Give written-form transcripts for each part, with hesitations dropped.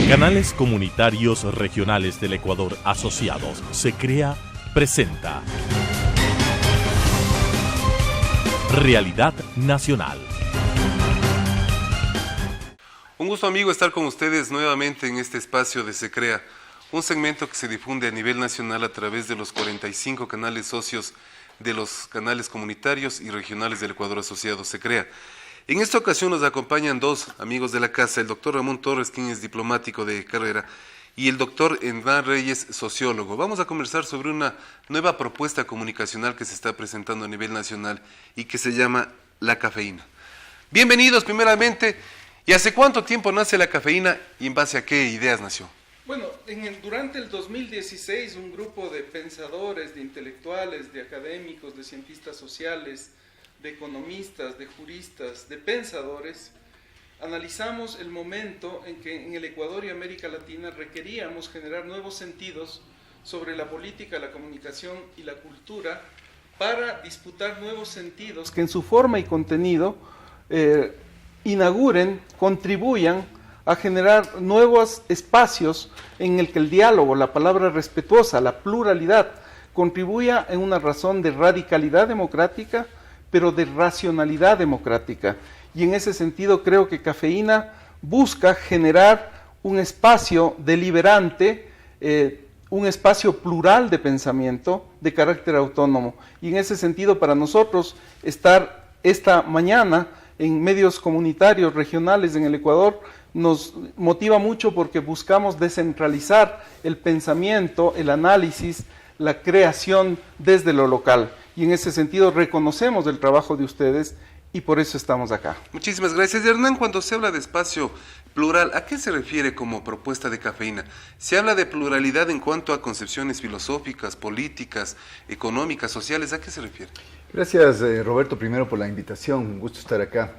Canales Comunitarios Regionales del Ecuador Asociados, SECREA, presenta Realidad Nacional. Un gusto, amigo, estar con ustedes nuevamente en este espacio de SECREA, un segmento que se difunde a nivel nacional a través de los 45 canales socios de los canales comunitarios y regionales del Ecuador Asociados, SECREA. En esta ocasión nos acompañan dos amigos de la casa, el doctor Ramón Torres, quien es diplomático de carrera, y el doctor Hernán Reyes, sociólogo. Vamos a conversar sobre una nueva propuesta comunicacional que se está presentando a nivel nacional y que se llama la cafeína. Bienvenidos primeramente. ¿Y hace cuánto tiempo nace la cafeína y en base a qué ideas nació? Bueno, durante el 2016 un grupo de pensadores, de intelectuales, de académicos, de cientistas sociales, de economistas, de juristas, de pensadores, analizamos el momento en que en el Ecuador y América Latina requeríamos generar nuevos sentidos sobre la política, la comunicación y la cultura para disputar nuevos sentidos que en su forma y contenido inauguren, contribuyan a generar nuevos espacios en el que el diálogo, la palabra respetuosa, la pluralidad, contribuya en una razón de radicalidad democrática, pero de racionalidad democrática. Y en ese sentido creo que Cafeína busca generar un espacio deliberante, un espacio plural de pensamiento de carácter autónomo. Y en ese sentido para nosotros estar esta mañana en medios comunitarios regionales en el Ecuador nos motiva mucho porque buscamos descentralizar el pensamiento, el análisis, la creación desde lo local. Y en ese sentido reconocemos el trabajo de ustedes y por eso estamos acá. Muchísimas gracias. Hernán, cuando se habla de espacio plural, ¿a qué se refiere como propuesta de Cafeína? Se habla de pluralidad en cuanto a concepciones filosóficas, políticas, económicas, sociales. ¿A qué se refiere? Gracias, Roberto, primero por la invitación. Un gusto estar acá.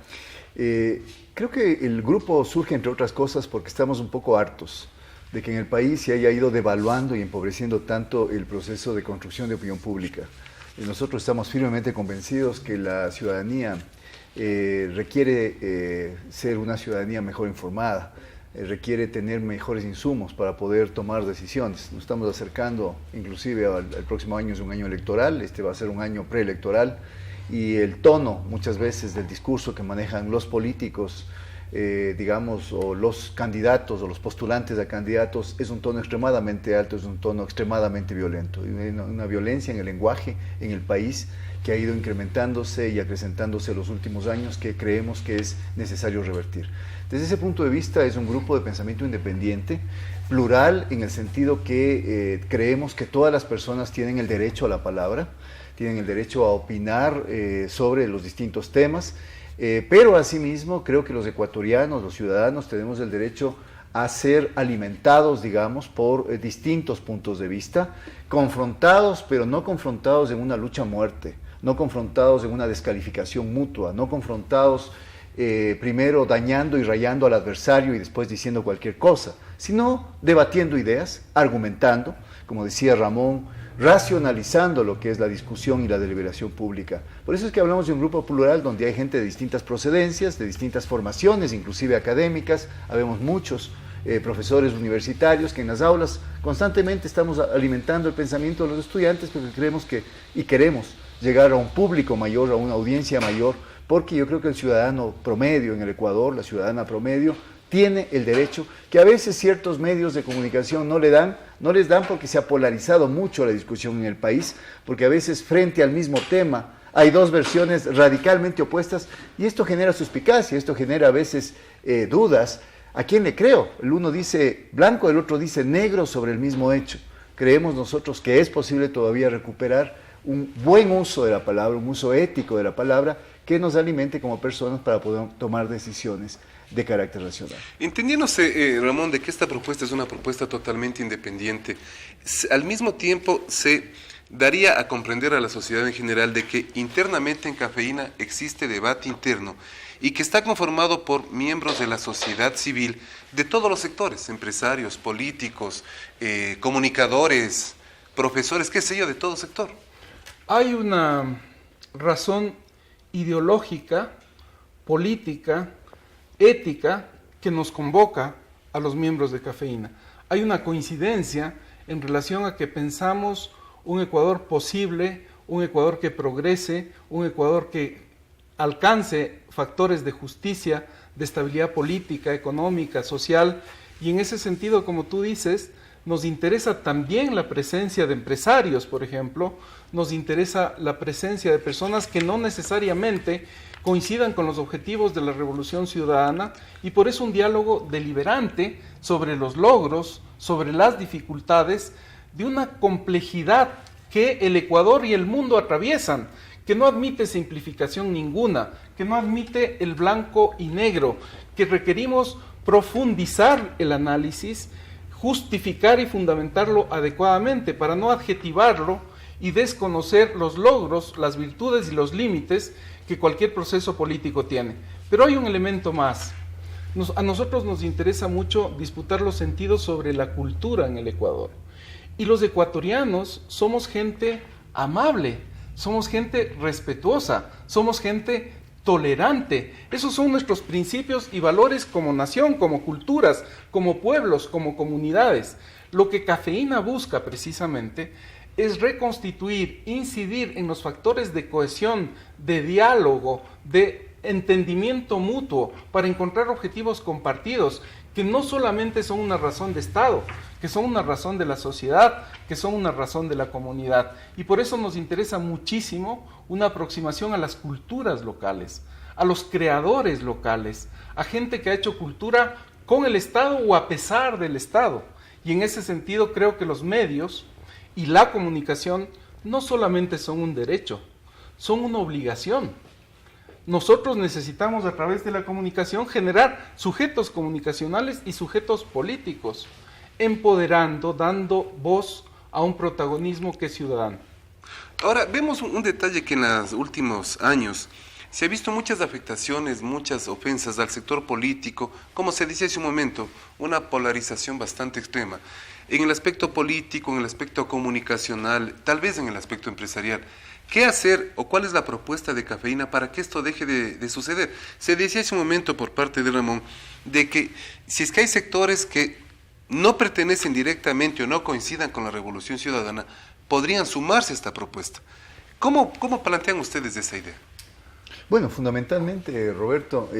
Creo que el grupo surge, entre otras cosas, porque estamos un poco hartos de que en el país se haya ido devaluando y empobreciendo tanto el proceso de construcción de opinión pública. Nosotros estamos firmemente convencidos que la ciudadanía requiere ser una ciudadanía mejor informada, requiere tener mejores insumos para poder tomar decisiones. Nos estamos acercando, inclusive al próximo año es un año electoral, este va a ser un año preelectoral, y el tono muchas veces del discurso que manejan los políticos, digamos, o los candidatos o los postulantes a candidatos es un tono extremadamente alto, es un tono extremadamente violento, y una violencia en el lenguaje en el país que ha ido incrementándose y acrecentándose en los últimos años, que creemos que es necesario revertir. Desde ese punto de vista es un grupo de pensamiento independiente, plural en el sentido que creemos que todas las personas tienen el derecho a la palabra, tienen el derecho a opinar sobre los distintos temas, pero asimismo creo que los ecuatorianos, los ciudadanos, tenemos el derecho a ser alimentados, digamos, por distintos puntos de vista, confrontados, pero no confrontados en una lucha a muerte, no confrontados en una descalificación mutua, no confrontados primero dañando y rayando al adversario y después diciendo cualquier cosa, sino debatiendo ideas, argumentando, como decía Ramón, racionalizando lo que es la discusión y la deliberación pública. Por eso es que hablamos de un grupo plural donde hay gente de distintas procedencias, de distintas formaciones, inclusive académicas. Habemos muchos profesores universitarios que en las aulas constantemente estamos alimentando el pensamiento de los estudiantes porque creemos que y queremos llegar a un público mayor, a una audiencia mayor, porque yo creo que el ciudadano promedio en el Ecuador, la ciudadana promedio, tiene el derecho que a veces ciertos medios de comunicación no les dan porque se ha polarizado mucho la discusión en el país, porque a veces frente al mismo tema hay dos versiones radicalmente opuestas y esto genera suspicacia, esto genera a veces dudas. ¿A quién le creo? El uno dice blanco, el otro dice negro sobre el mismo hecho. Creemos nosotros que es posible todavía recuperar un buen uso de la palabra, un uso ético de la palabra que nos alimente como personas para poder tomar decisiones de carácter racional. Entendiéndose, Ramón, de que esta propuesta es una propuesta totalmente independiente, al mismo tiempo se daría a comprender a la sociedad en general de que internamente en Cafeína existe debate interno y que está conformado por miembros de la sociedad civil de todos los sectores, empresarios, políticos, comunicadores, profesores, qué sé yo, de todo sector. Hay una razón ideológica, política, ética, que nos convoca a a los miembros de Cafeína. Hay una coincidencia en relación a que pensamos un Ecuador posible, un Ecuador que progrese, un Ecuador que alcance factores de justicia, de estabilidad política, económica, social, y en ese sentido, como tú dices, nos interesa también la presencia de empresarios, por ejemplo, nos interesa la presencia de personas que no necesariamente coincidan con los objetivos de la Revolución Ciudadana, y por eso un diálogo deliberante sobre los logros, sobre las dificultades de una complejidad que el Ecuador y el mundo atraviesan, que no admite simplificación ninguna, que no admite el blanco y negro, que requerimos profundizar el análisis, justificar y fundamentarlo adecuadamente para no adjetivarlo y desconocer los logros, las virtudes y los límites que cualquier proceso político tiene. Pero hay un elemento más. A nosotros nos interesa mucho disputar los sentidos sobre la cultura en el Ecuador. Y los ecuatorianos somos gente amable, somos gente respetuosa, somos gente tolerante. Esos son nuestros principios y valores como nación, como culturas, como pueblos, como comunidades. Lo que Cafeína busca precisamente es reconstituir, incidir en los factores de cohesión, de diálogo, de entendimiento mutuo para encontrar objetivos compartidos que no solamente son una razón de Estado, que son una razón de la sociedad, que son una razón de la comunidad. Y por eso nos interesa muchísimo una aproximación a las culturas locales, a los creadores locales, a gente que ha hecho cultura con el Estado o a pesar del Estado. Y en ese sentido creo que los medios y la comunicación no solamente son un derecho, son una obligación. Nosotros necesitamos a través de la comunicación generar sujetos comunicacionales y sujetos políticos, empoderando, dando voz a un protagonismo que es ciudadano. Ahora, vemos un detalle que en los últimos años se ha visto muchas afectaciones, muchas ofensas al sector político, como se decía hace un momento, una polarización bastante extrema. En el aspecto político, en el aspecto comunicacional, tal vez en el aspecto empresarial. ¿Qué hacer o cuál es la propuesta de Cafeína para que esto deje de suceder? Se decía hace un momento por parte de Ramón de que si es que hay sectores que no pertenecen directamente o no coincidan con la Revolución Ciudadana, podrían sumarse a esta propuesta. ¿Cómo plantean ustedes esa idea? Bueno, fundamentalmente, Roberto,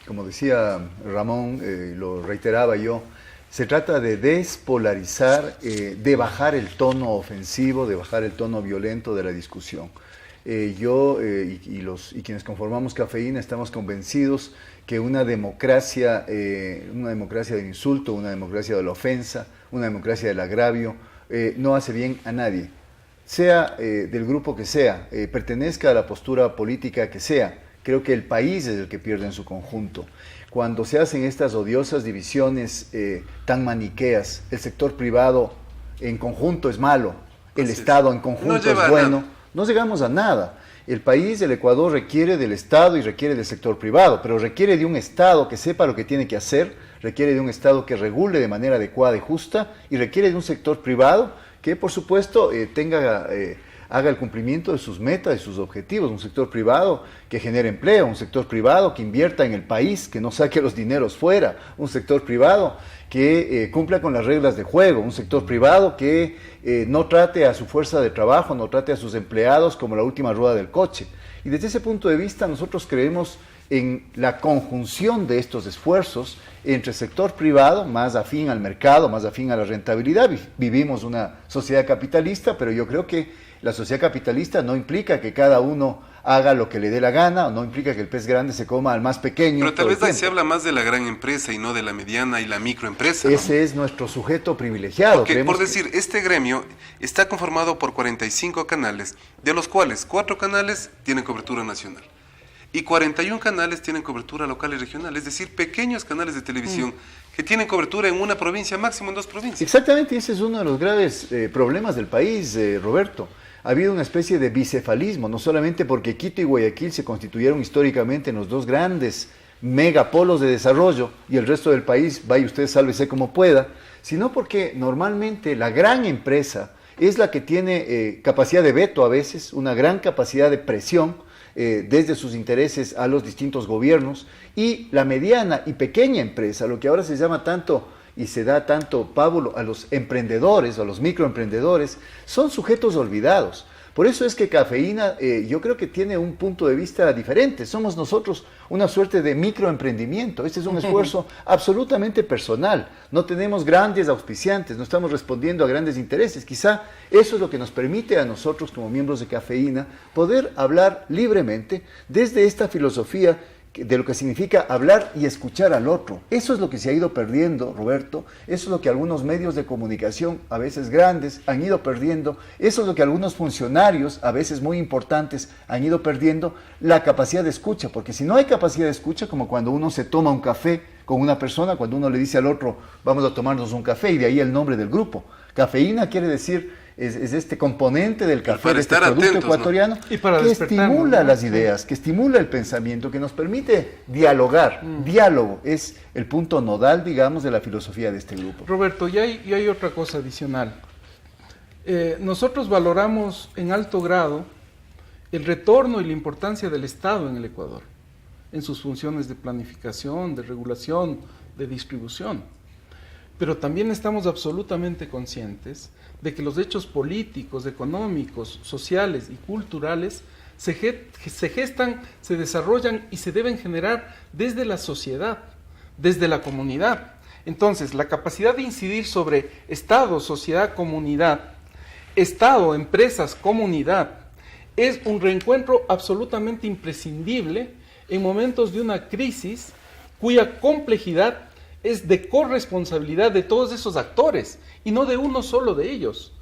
como decía Ramón, lo reiteraba yo, se trata de despolarizar, de bajar el tono ofensivo, de bajar el tono violento de la discusión. Yo y quienes conformamos Cafeína estamos convencidos que una democracia del insulto, una democracia de la ofensa, una democracia del agravio, no hace bien a nadie. Sea del grupo que sea, pertenezca a la postura política que sea, creo que el país es el que pierde en su conjunto. Cuando se hacen estas odiosas divisiones tan maniqueas, el sector privado en conjunto es malo, el Estado en conjunto es bueno, no llegamos a nada. El país, el Ecuador, requiere del Estado y requiere del sector privado, pero requiere de un Estado que sepa lo que tiene que hacer, requiere de un Estado que regule de manera adecuada y justa, y requiere de un sector privado que, por supuesto, haga el cumplimiento de sus metas, de sus objetivos, un sector privado que genere empleo, un sector privado que invierta en el país, que no saque los dineros fuera, un sector privado que cumpla con las reglas de juego, un sector privado que no trate a su fuerza de trabajo, no trate a sus empleados como la última rueda del coche. Y desde ese punto de vista nosotros creemos en la conjunción de estos esfuerzos entre el sector privado, más afín al mercado, más afín a la rentabilidad. Vivimos una sociedad capitalista, pero yo creo que la sociedad capitalista no implica que cada uno haga lo que le dé la gana, o no implica que el pez grande se coma al más pequeño. Pero tal vez ahí se habla más de la gran empresa y no de la mediana y la microempresa, ¿no? Ese es nuestro sujeto privilegiado. Porque, por decir, este gremio está conformado por 45 canales, de los cuales 4 canales tienen cobertura nacional y 41 canales tienen cobertura local y regional, es decir, pequeños canales de televisión que tienen cobertura en una provincia, máximo en 2 provincias. Exactamente, ese es uno de los graves problemas del país, Roberto. Ha habido una especie de bicefalismo, no solamente porque Quito y Guayaquil se constituyeron históricamente en los 2 grandes megapolos de desarrollo y el resto del país, vaya usted, sálvese como pueda, sino porque normalmente la gran empresa es la que tiene capacidad de veto a veces, una gran capacidad de presión desde sus intereses a los distintos gobiernos, y la mediana y pequeña empresa, lo que ahora se llama tanto y se da tanto pábulo a los emprendedores, a los microemprendedores, son sujetos olvidados. Por eso es que Cafeína yo creo que tiene un punto de vista diferente. Somos nosotros una suerte de microemprendimiento. Este es un esfuerzo absolutamente personal. No tenemos grandes auspiciantes, no estamos respondiendo a grandes intereses. Quizá eso es lo que nos permite a nosotros como miembros de Cafeína poder hablar libremente desde esta filosofía de lo que significa hablar y escuchar al otro. Eso es lo que se ha ido perdiendo, Roberto. Eso es lo que algunos medios de comunicación, a veces grandes, han ido perdiendo. Eso es lo que algunos funcionarios, a veces muy importantes, han ido perdiendo, la capacidad de escucha. Porque si no hay capacidad de escucha, como cuando uno se toma un café con una persona, cuando uno le dice al otro, vamos a tomarnos un café, y de ahí el nombre del grupo. Cafeína quiere decir... Es este componente del café, de este producto atentos, ecuatoriano, ¿no? Y para que estimula las ideas, que estimula el pensamiento, que nos permite dialogar. Diálogo es el punto nodal, digamos, de la filosofía de este grupo. Roberto, y hay otra cosa adicional. Nosotros valoramos en alto grado el retorno y la importancia del Estado en el Ecuador, en sus funciones de planificación, de regulación, de distribución. Pero también estamos absolutamente conscientes de que los hechos políticos, económicos, sociales y culturales se gestan, se desarrollan y se deben generar desde la sociedad, desde la comunidad. Entonces, la capacidad de incidir sobre Estado, sociedad, comunidad, Estado, empresas, comunidad, es un reencuentro absolutamente imprescindible en momentos de una crisis cuya complejidad es de corresponsabilidad de todos esos actores y no de uno solo de ellos.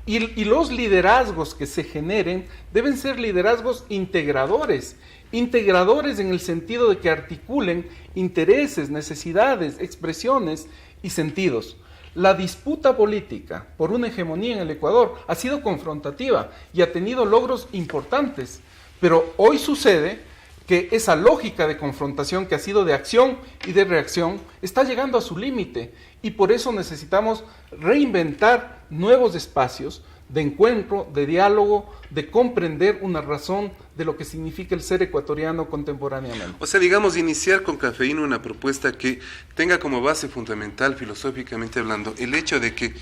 Y los liderazgos que se generen deben ser liderazgos integradores en el sentido de que articulen intereses, necesidades, expresiones y sentidos. La disputa política por una hegemonía en el Ecuador ha sido confrontativa y ha tenido logros importantes, pero hoy sucede que esa lógica de confrontación que ha sido de acción y de reacción está llegando a su límite y por eso necesitamos reinventar nuevos espacios de encuentro, de diálogo, de comprender una razón de lo que significa el ser ecuatoriano contemporáneamente. O sea, digamos, iniciar con Cafeína una propuesta que tenga como base fundamental, filosóficamente hablando, el hecho de que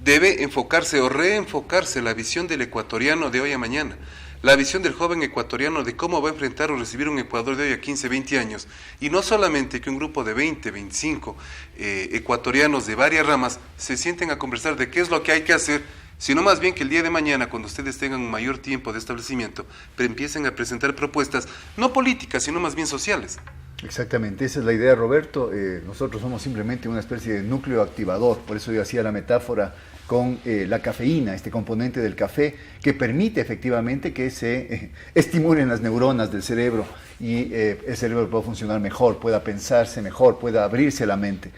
debe enfocarse o reenfocarse la visión del ecuatoriano de hoy a mañana. La visión del joven ecuatoriano de cómo va a enfrentar o recibir un Ecuador de hoy a 15, 20 años. Y no solamente que un grupo de 20, 25 ecuatorianos de varias ramas se sienten a conversar de qué es lo que hay que hacer, sino más bien que el día de mañana, cuando ustedes tengan un mayor tiempo de establecimiento, empiecen a presentar propuestas, no políticas, sino más bien sociales. Exactamente, esa es la idea, Roberto. Nosotros somos simplemente una especie de núcleo activador, por eso yo hacía la metáfora con la cafeína, este componente del café que permite efectivamente que se estimulen las neuronas del cerebro y el cerebro pueda funcionar mejor, pueda pensarse mejor, pueda abrirse la mente.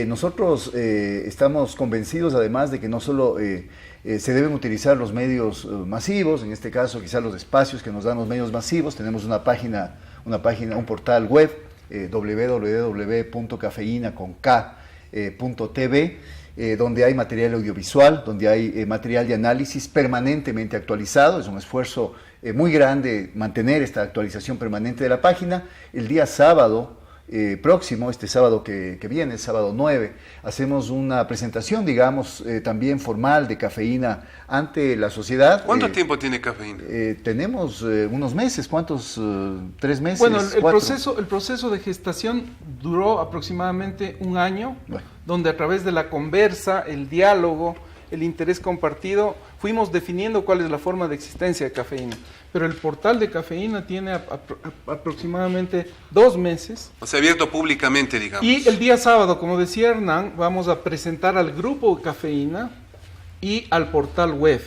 Nosotros estamos convencidos además de que no solo se deben utilizar los medios masivos, en este caso quizás los espacios que nos dan los medios masivos. Tenemos un portal web www.cafeina.tv, donde hay material audiovisual, donde hay material de análisis permanentemente actualizado. Es un esfuerzo muy grande mantener esta actualización permanente de la página. El día sábado próximo, este sábado que viene, el sábado 9, hacemos una presentación, digamos, también formal de Cafeína ante la sociedad. ¿Cuánto tiempo tiene Cafeína? Tenemos unos meses. ¿Cuántos? 3 meses. Bueno, el proceso de gestación duró aproximadamente un año, donde a través de la conversa, el diálogo, el interés compartido, fuimos definiendo cuál es la forma de existencia de Cafeína. Pero el portal de Cafeína tiene aproximadamente 2 meses. O sea, abierto públicamente, digamos. Y el día sábado, como decía Hernán, vamos a presentar al grupo Cafeína y al portal web.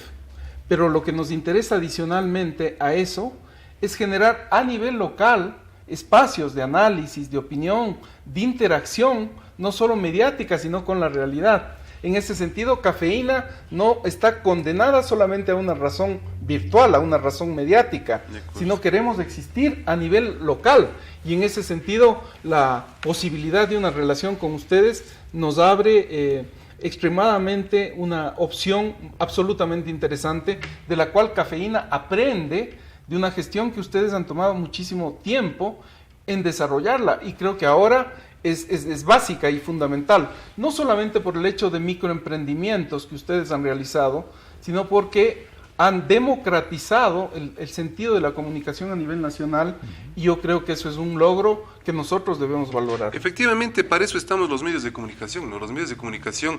Pero lo que nos interesa adicionalmente a eso es generar a nivel local espacios de análisis, de opinión, de interacción, no solo mediática, sino con la realidad. En ese sentido, Cafeína no está condenada solamente a una razón virtual, a una razón mediática, sino queremos existir a nivel local. Y en ese sentido, la posibilidad de una relación con ustedes nos abre extremadamente una opción absolutamente interesante, de la cual Cafeína aprende de una gestión que ustedes han tomado muchísimo tiempo en desarrollarla. Y creo que ahora es básica y fundamental, no solamente por el hecho de microemprendimientos que ustedes han realizado, sino porque han democratizado el sentido de la comunicación a nivel nacional, y yo creo que eso es un logro que nosotros debemos valorar. Efectivamente, para eso estamos los medios de comunicación, ¿no? Los medios de comunicación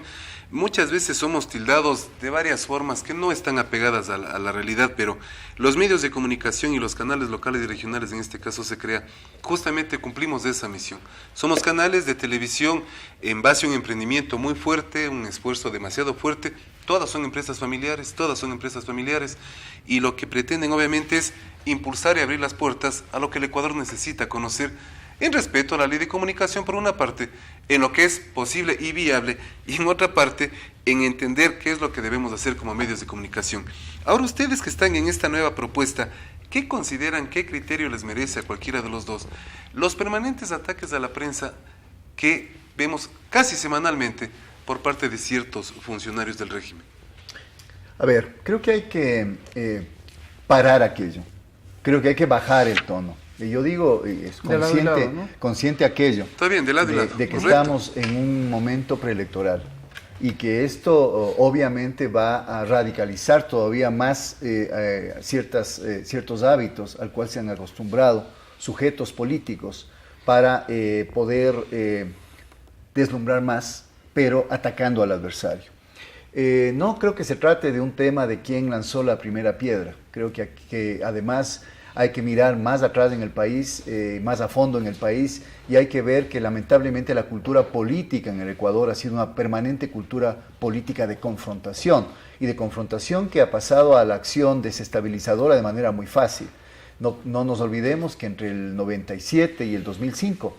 muchas veces somos tildados de varias formas que no están apegadas a la realidad, pero los medios de comunicación y los canales locales y regionales, en este caso Se Crea, justamente cumplimos esa misión. Somos canales de televisión en base a un emprendimiento muy fuerte, un esfuerzo demasiado fuerte. Todas son empresas familiares, y lo que pretenden obviamente es impulsar y abrir las puertas a lo que el Ecuador necesita conocer, en respeto a la ley de comunicación por una parte, en lo que es posible y viable, y en otra parte, en entender qué es lo que debemos hacer como medios de comunicación. Ahora, ustedes que están en esta nueva propuesta, ¿qué consideran, qué criterio les merece a cualquiera de los dos los permanentes ataques a la prensa que vemos casi semanalmente por parte de ciertos funcionarios del régimen? A ver, creo que hay que parar aquello. Creo que hay que bajar el tono. Y yo digo, es consciente aquello. Está bien, de lado y lado. De que Correcto. estamos en un momento preelectoral y que esto obviamente va a radicalizar todavía más ciertos hábitos al cual se han acostumbrado sujetos políticos para poder deslumbrar más, pero atacando al adversario. No creo que se trate de un tema de quién lanzó la primera piedra. Creo que además hay que mirar más atrás en el país, más a fondo en el país, y hay que ver que lamentablemente la cultura política en el Ecuador ha sido una permanente cultura política de confrontación, y de confrontación que ha pasado a la acción desestabilizadora de manera muy fácil. No nos olvidemos que entre el 97 y el 2005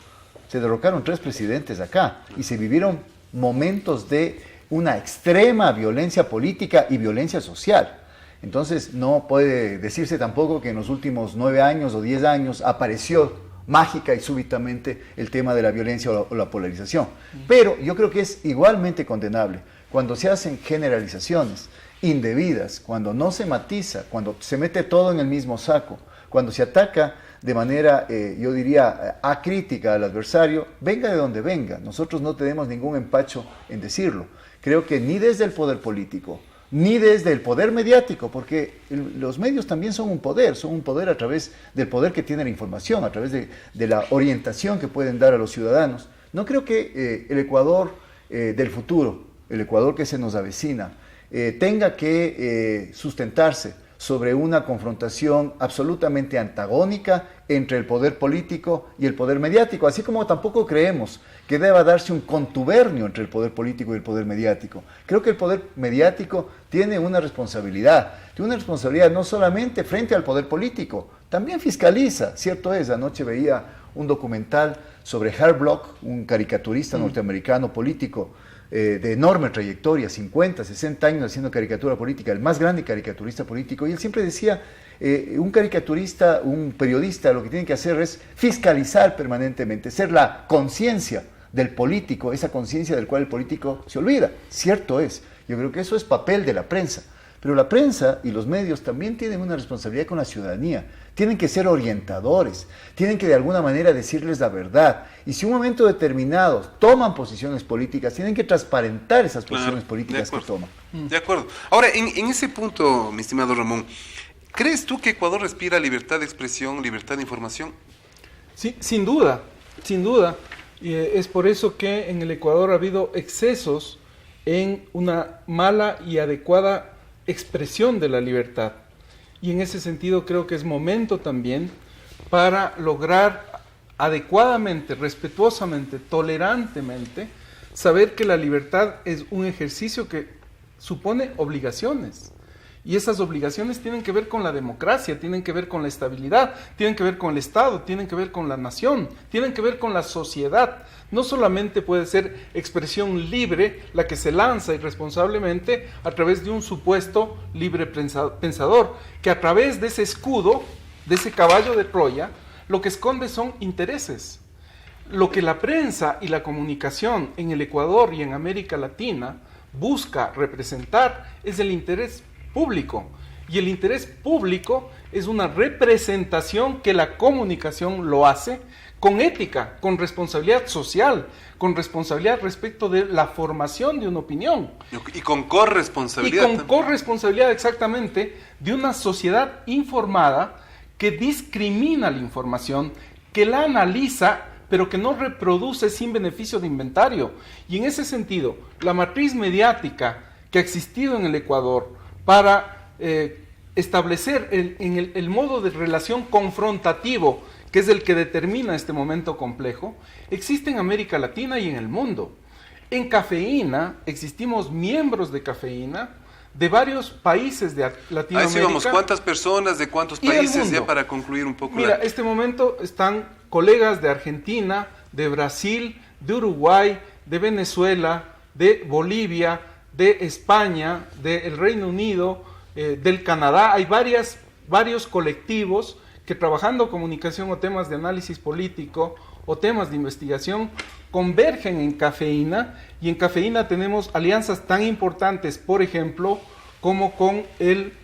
se derrocaron 3 presidentes acá, y se vivieron momentos de una extrema violencia política y violencia social. Entonces no puede decirse tampoco que en los últimos 9 años o 10 años apareció mágica y súbitamente el tema de la violencia o la polarización. Pero yo creo que es igualmente condenable cuando se hacen generalizaciones indebidas, cuando no se matiza, cuando se mete todo en el mismo saco, cuando se ataca de manera, yo diría, acrítica al adversario, venga de donde venga. Nosotros no tenemos ningún empacho en decirlo. Creo que ni desde el poder político, ni desde el poder mediático, porque los medios también son un poder a través del poder que tiene la información, a través de la orientación que pueden dar a los ciudadanos. No creo que el Ecuador del futuro, el Ecuador que se nos avecina, tenga que sustentarse sobre una confrontación absolutamente antagónica entre el poder político y el poder mediático, así como tampoco creemos que deba darse un contubernio entre el poder político y el poder mediático. Creo que el poder mediático tiene una responsabilidad no solamente frente al poder político, también fiscaliza, cierto es. Anoche veía un documental sobre Herb Bloch, un caricaturista norteamericano político, de enorme trayectoria, 50, 60 años haciendo caricatura política, el más grande caricaturista político, y él siempre decía, un caricaturista, un periodista, lo que tiene que hacer es fiscalizar permanentemente, ser la conciencia del político, esa conciencia del cual el político se olvida. Cierto es, yo creo que eso es papel de la prensa, pero la prensa y los medios también tienen una responsabilidad con la ciudadanía, tienen que ser orientadores, tienen que de alguna manera decirles la verdad, y si en un momento determinado toman posiciones políticas, tienen que transparentar esas posiciones políticas que toman. De acuerdo. Ahora, en ese punto, mi estimado Ramón, ¿crees tú que Ecuador respira libertad de expresión, libertad de información? Sí, sin duda, sin duda. Y es por eso que en el Ecuador ha habido excesos en una mala y adecuada expresión de la libertad. Y en ese sentido creo que es momento también para lograr adecuadamente, respetuosamente, tolerantemente, saber que la libertad es un ejercicio que supone obligaciones. Y esas obligaciones tienen que ver con la democracia, tienen que ver con la estabilidad, tienen que ver con el Estado, tienen que ver con la nación, tienen que ver con la sociedad. No solamente puede ser expresión libre la que se lanza irresponsablemente a través de un supuesto libre pensador, que a través de ese escudo, de ese caballo de Troya, lo que esconde son intereses. Lo que la prensa y la comunicación en el Ecuador y en América Latina busca representar es el interés público, y el interés público es una representación que la comunicación lo hace con ética, con responsabilidad social, con responsabilidad respecto de la formación de una opinión. Y con corresponsabilidad. Y con corresponsabilidad, exactamente, de una sociedad informada que discrimina la información, que la analiza, pero que no reproduce sin beneficio de inventario. Y en ese sentido, la matriz mediática que ha existido en el Ecuador para establecer el modo de relación confrontativo, que es el que determina este momento complejo, existe en América Latina y en el mundo. En Cafeína existimos miembros de Cafeína de varios países de Latinoamérica. Ahí sí vamos, ¿cuántas personas de cuántos países? Ya para concluir un poco. Mira, este momento están colegas de Argentina, de Brasil, de Uruguay, de Venezuela, de Bolivia, de España, del Reino Unido, del Canadá. Hay varios colectivos que, trabajando comunicación o temas de análisis político o temas de investigación, convergen en Cafeína, y en Cafeína tenemos alianzas tan importantes, por ejemplo, como con el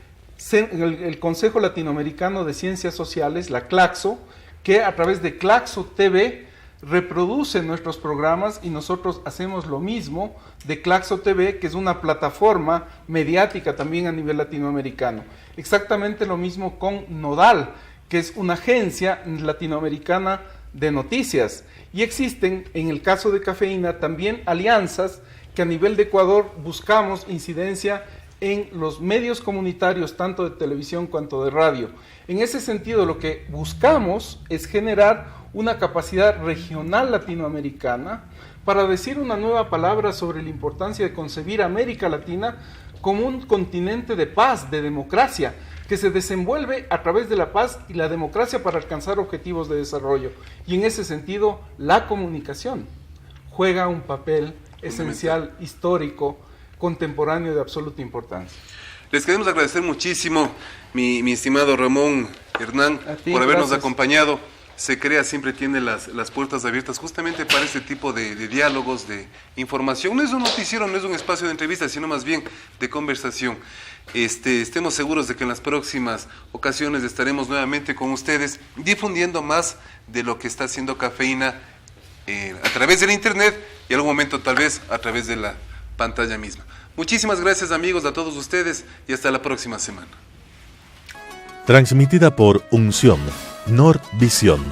Consejo Latinoamericano de Ciencias Sociales, la CLACSO, que a través de CLACSO TV reproduce nuestros programas, y nosotros hacemos lo mismo de CLACSO TV, que es una plataforma mediática también a nivel latinoamericano. Exactamente lo mismo con Nodal, que es una agencia latinoamericana de noticias. Y existen, en el caso de Cafeína, también alianzas que a nivel de Ecuador buscamos incidencia en los medios comunitarios, tanto de televisión cuanto de radio. En ese sentido, lo que buscamos es generar una capacidad regional latinoamericana para decir una nueva palabra sobre la importancia de concebir a América Latina como un continente de paz, de democracia, que se desenvuelve a través de la paz y la democracia para alcanzar objetivos de desarrollo. Y en ese sentido, la comunicación juega un papel esencial, histórico, contemporáneo, de absoluta importancia. Les queremos agradecer muchísimo, mi estimado Ramón Hernán, por habernos acompañado. SECREA siempre tiene las puertas abiertas justamente para este tipo de diálogos, de información. No es un noticiero, no es un espacio de entrevistas, sino más bien de conversación. Estemos seguros de que en las próximas ocasiones estaremos nuevamente con ustedes difundiendo más de lo que está haciendo Cafeína a través del internet y en algún momento tal vez a través de la pantalla misma. Muchísimas gracias, amigos, a todos ustedes, y hasta la próxima semana. Transmitida por Unción, Nordvisión,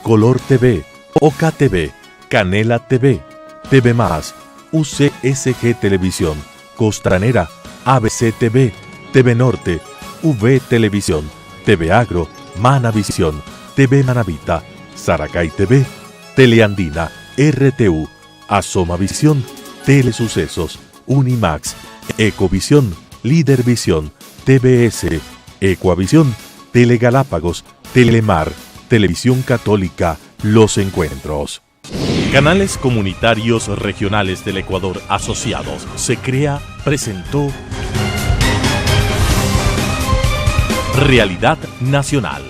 Color TV, Oca TV, Canela TV, TV+, UCSG Televisión, Costranera, ABC TV, TV Norte, V Televisión, TV Agro, Manavisión, TV Manavita, Saracay TV, Teleandina, RTU, Asomavisión, Telesucesos, Unimax, Ecovisión, Lídervisión, TBS, Ecuavisión, Telegalápagos, Telemar, Televisión Católica, Los Encuentros. Canales comunitarios regionales del Ecuador asociados. SECREA presentó Realidad Nacional.